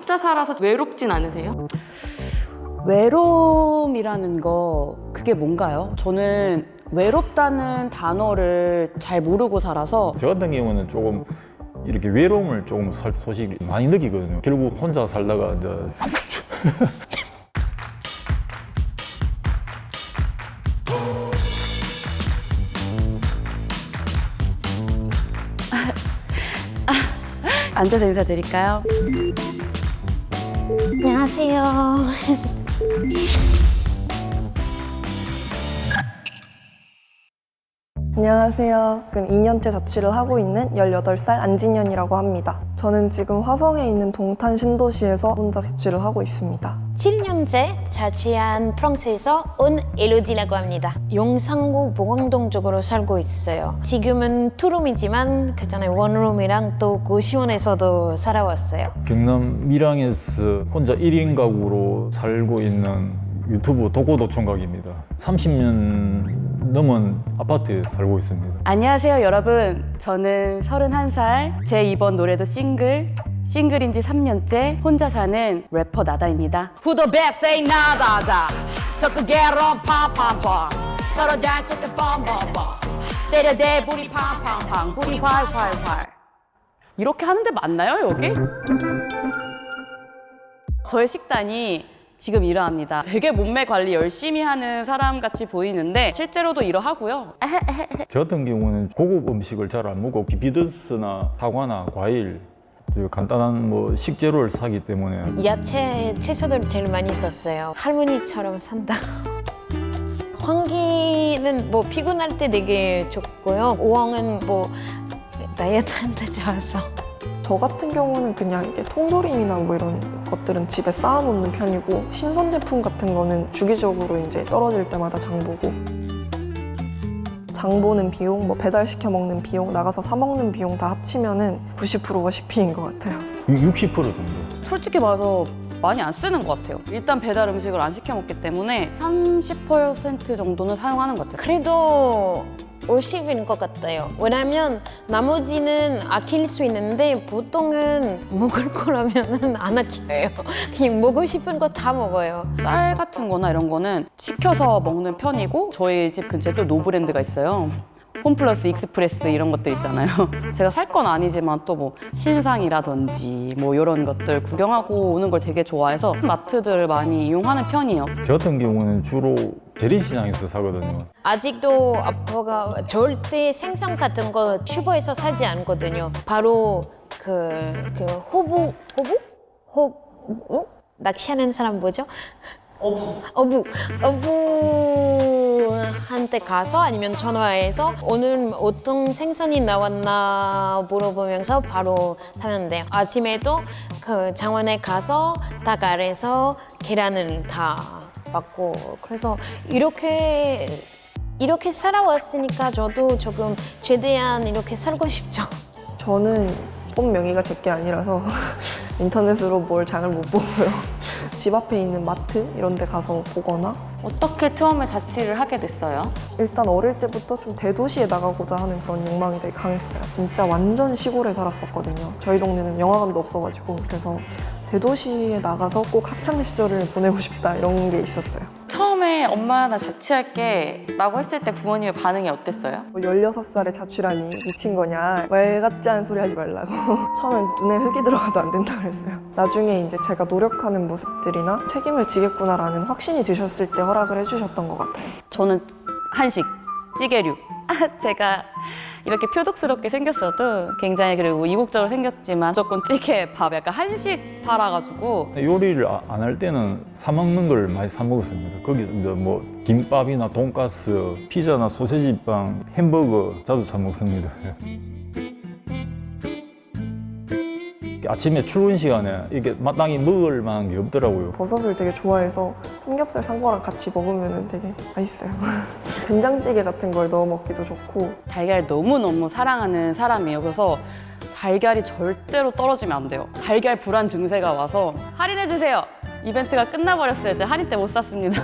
혼자 살아서 외롭진 않으세요? 외로움이라는 거 그게 뭔가요? 저는 외롭다는 단어를 잘 모르고 살아서 저 같은 경우는 조금 이렇게 외로움을 조금 소식이 많이 느끼거든요. 결국 혼자 살다가 이제 앉아서 인사드릴까요? 안녕하세요. 안녕하세요. 지금 2년째 자취를 하고 있는 18살 안진현이라고 합니다. 저는 지금 화성에 있는 동탄 신도시에서 혼자 자취를 하고 있습니다. 7년째 자취한 프랑스에서 온 엘로디라고 합니다. 용산구 보광동 쪽으로 살고 있어요. 지금은 투룸이지만 그전에 원룸이랑 또 고시원에서도 살아왔어요. 경남 밀양에서 혼자 1인 가구로 살고 있는 유튜브 독고도총각입니다. 30년 넘은 아파트에 살고 있습니다. 안녕하세요 여러분, 저는 31살, 제 이번 노래도 싱글인 지 3년째 혼자 사는 래퍼 나다입니다. Who the best say 나다다 저거 get on 팡팡팡 서로 잘 섞여 뻥뻥뻥 때려대 불이 팡팡팡 불이 활활활. 이렇게 하는데 맞나요 여기? 저의 식단이 지금 이러합니다. 되게 몸매 관리 열심히 하는 사람같이 보이는데 실제로도 이러하고요. 저 같은 경우는 고급 음식을 잘 안 먹고 비비던스나 사과나 과일, 간단한 뭐 식재료를 사기 때문에 야채, 채소들 제일 많이 썼어요. 할머니처럼 산다. 환기는 뭐 피곤할 때 되게 좋고요. 우엉은 뭐 다이어트 한다 좋아서. 저 같은 경우는 그냥 이게 통조림이나 뭐 이런 것들은 집에 쌓아놓는 편이고 신선 제품 같은 거는 주기적으로 이제 떨어질 때마다 장 보고 장 보는 비용, 뭐 배달시켜 먹는 비용, 나가서 사 먹는 비용 다 합치면은 90%가 식비인 것 같아요. 60% 정도. 솔직히 말해서 많이 안 쓰는 것 같아요. 일단 배달 음식을 안 시켜 먹기 때문에 30% 정도는 사용하는 것 같아요. 그래도 50인 것 같아요. 왜냐면 나머지는 아낄 수 있는데 보통은 먹을 거라면은 안 아껴요. 그냥 먹고 싶은 거 다 먹어요. 쌀 같은 거나 이런 거는 시켜서 먹는 편이고 저희 집 근처에 또 노브랜드가 있어요. 홈플러스 익스프레스 이런 것들 있잖아요. 제가 살 건 아니지만 또 뭐 신상이라든지 뭐 이런 것들 구경하고 오는 걸 되게 좋아해서 마트들을 많이 이용하는 편이에요. 저 같은 경우는 주로 대리시장에서 사거든요. 아직도 아빠가 절대 생선 같은 거 슈퍼에서 사지 않거든요. 바로 그 호부? 낚시하는 사람 뭐죠? 어부한테 가서 아니면 전화해서 오늘 어떤 생선이 나왔나 물어보면서 바로 사는데요. 아침에도 그 장원에 가서 닭 아래서 계란을 다 받고 그래서 이렇게 살아왔으니까 저도 조금 최대한 이렇게 살고 싶죠. 저는 본명의가 제게 아니라서 인터넷으로 뭘 장을 못 보고요. 집 앞에 있는 마트 이런 데 가서 보거나 어떻게 처음에 자취를 하게 됐어요? 일단 어릴 때부터 좀 대도시에 나가고자 하는 그런 욕망이 되게 강했어요. 진짜 완전 시골에 살았었거든요. 저희 동네는 영화관도 없어가지고 그래서 대도시에 나가서 꼭 학창 시절을 보내고 싶다 이런 게 있었어요. 처음에 엄마 나 자취할게 라고 했을 때 부모님의 반응이 어땠어요? 16살에 자취라니 미친 거냐, 말 같지 않은 소리 하지 말라고. 처음엔 눈에 흙이 들어가도 안 된다 그랬어요. 나중에 이제 제가 노력하는 모습들이나 책임을 지겠구나라는 확신이 드셨을 때 허락을 해주셨던 것 같아요. 저는 한식, 찌개류. 제가 이렇게 표독스럽게 생겼어도 굉장히 그리고 이국적으로 생겼지만 무조건 찌개, 밥 약간 한식 팔아가지고 요리를 안 할 때는 사 먹는 걸 많이 사 먹었습니다. 거기서 이제 뭐 김밥이나 돈가스, 피자나 소세지빵, 햄버거 자주 사 먹습니다. 아침에 출근 시간에 이렇게 마땅히 먹을 만한 게 없더라고요. 버섯을 되게 좋아해서 삼겹살 산 거랑 같이 먹으면 되게 맛있어요. 된장찌개 같은 걸 넣어 먹기도 좋고. 달걀 너무너무 사랑하는 사람이에요. 그래서 달걀이 절대로 떨어지면 안 돼요. 달걀 불안 증세가 와서 할인해주세요. 이벤트가 끝나버렸어요. 이제 할인 때 못 샀습니다.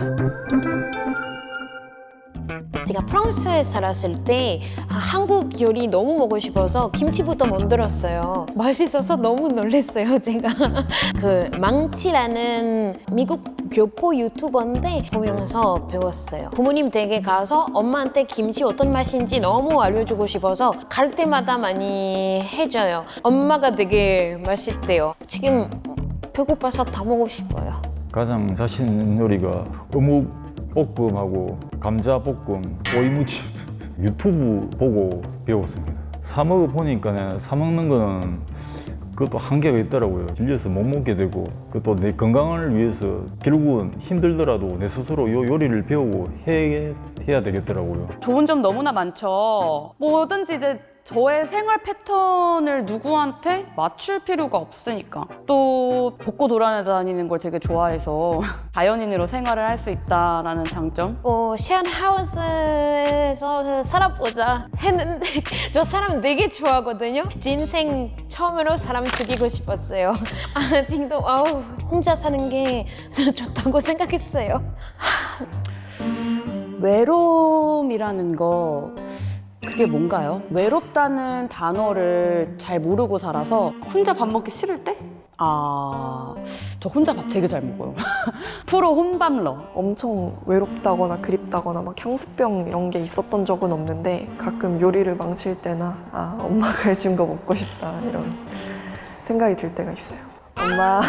제가 프랑스에 살았을 때 한국 요리 너무 먹고 싶어서 김치부터 만들었어요. 맛있어서 너무 놀랐어요, 제가. 그 망치라는 미국 교포 유튜버인데 보면서 배웠어요. 부모님 댁에 가서 엄마한테 김치 어떤 맛인지 너무 알려주고 싶어서 갈 때마다 많이 해줘요. 엄마가 되게 맛있대요. 지금 배고파서 다 먹고 싶어요. 가장 자신 있는 요리가 어묵 볶음하고 감자 볶음, 오이무침 유튜브 보고 배웠습니다. 사 먹어 보니까 사 먹는 거는 그것도 한계가 있더라고요. 질려서 못 먹게 되고 그것도 내 건강을 위해서 결국은 힘들더라도 내 스스로 요 요리를 배우고 해야 되겠더라고요. 좋은 점 너무나 많죠. 뭐든지 이제 저의 생활 패턴을 누구한테 맞출 필요가 없으니까. 또 벗고 돌아다니는 걸 되게 좋아해서 자연인으로 생활을 할 수 있다라는 장점. 셰어하우스에서 살아보자 했는데 저 사람 되게 좋아하거든요. 제 인생 처음으로 사람 죽이고 싶었어요. 아직도 혼자 사는 게 좋다고 생각했어요. 외로움이라는 거 그게 뭔가요? 외롭다는 단어를 잘 모르고 살아서 혼자 밥 먹기 싫을 때? 저 혼자 밥 되게 잘 먹어요. 프로 혼밥러. 엄청 외롭다거나 그립다거나 막 향수병 이런 게 있었던 적은 없는데 가끔 요리를 망칠 때나 엄마가 해준 거 먹고 싶다 이런 생각이 들 때가 있어요. 엄마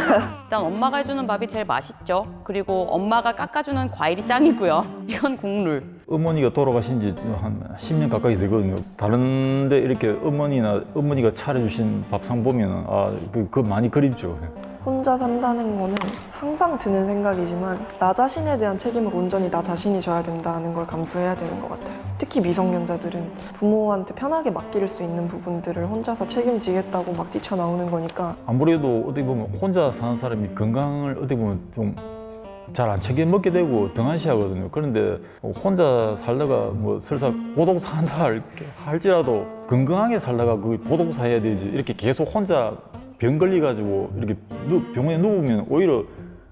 일단 엄마가 해주는 밥이 제일 맛있죠. 그리고 엄마가 깎아주는 과일이 짱이고요. 이건 국룰. 어머니가 돌아가신 지 한 10년 가까이 되거든요. 다른데 이렇게 어머니가 차려주신 밥상 보면 그거 많이 그립죠. 혼자 산다는 거는 항상 드는 생각이지만 나 자신에 대한 책임을 온전히 나 자신이 져야 된다는 걸 감수해야 되는 것 같아요. 특히 미성년자들은 부모한테 편하게 맡길 수 있는 부분들을 혼자서 책임지겠다고 막 뛰쳐나오는 거니까 아무래도 어떻게 보면 혼자 사는 사람이 건강을 어떻게 보면 좀 잘 안 챙겨 먹게 되고 등한시하거든요. 그런데 혼자 살다가 뭐 설사 고독사 한다 할지라도 건강하게 살다가 그 고독사 해야 되지. 이렇게 계속 혼자 병 걸려가지고 이렇게 병원에 누우면 오히려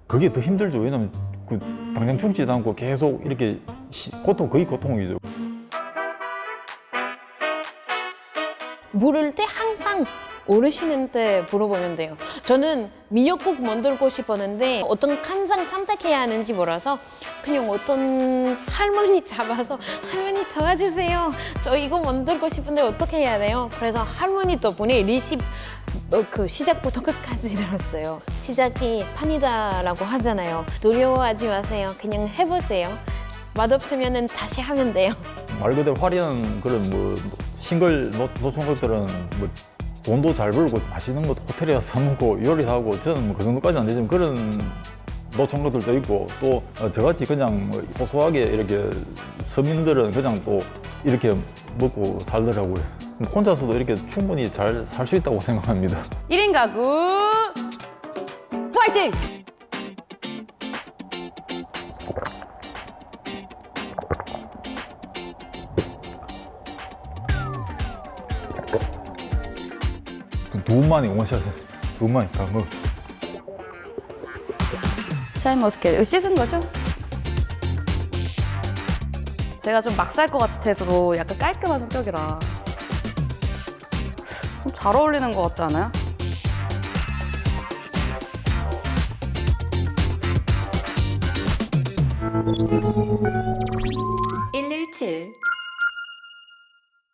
그게 더 힘들죠. 왜냐면 그 당장 죽지도 않고 계속 이렇게 거의 고통이죠. 물을 때 항상 어르신한테 물어보면 돼요. 저는 미역국 만들고 싶었는데 어떤 간장 선택해야 하는지 몰라서 그냥 어떤 할머니 잡아서 할머니 도와주세요. 저 이거 만들고 싶은데 어떻게 해야 돼요? 그래서 할머니 덕분에 리시피 그 시작부터 끝까지 들었어요. 시작이 판이다라고 하잖아요. 두려워하지 마세요. 그냥 해보세요. 맛없으면 다시 하면 돼요. 말 그대로 화려한 그런 뭐 싱글 노천 것들은 뭐 돈도 잘 벌고 맛있는 것도 호텔에 가서 사 먹고 요리하고 저는 뭐 그 정도까지 안 되지만 그런 노천 것들도 있고 또 저같이 그냥 뭐 소소하게 이렇게 서민들은 그냥 또 이렇게 먹고 살더라고요. 혼자서도 이렇게 충분히 잘 살 수 있다고 생각합니다. 1인 가구 파이팅! 두 분만이 원샷 했습니다. 두 분만이 다 먹었어요. 샤인머스켓 이거 씻은 거죠? 제가 좀 막 살 것 같아서 약간 깔끔한 성격이라 좀 잘 어울리는 것 같지 않아요?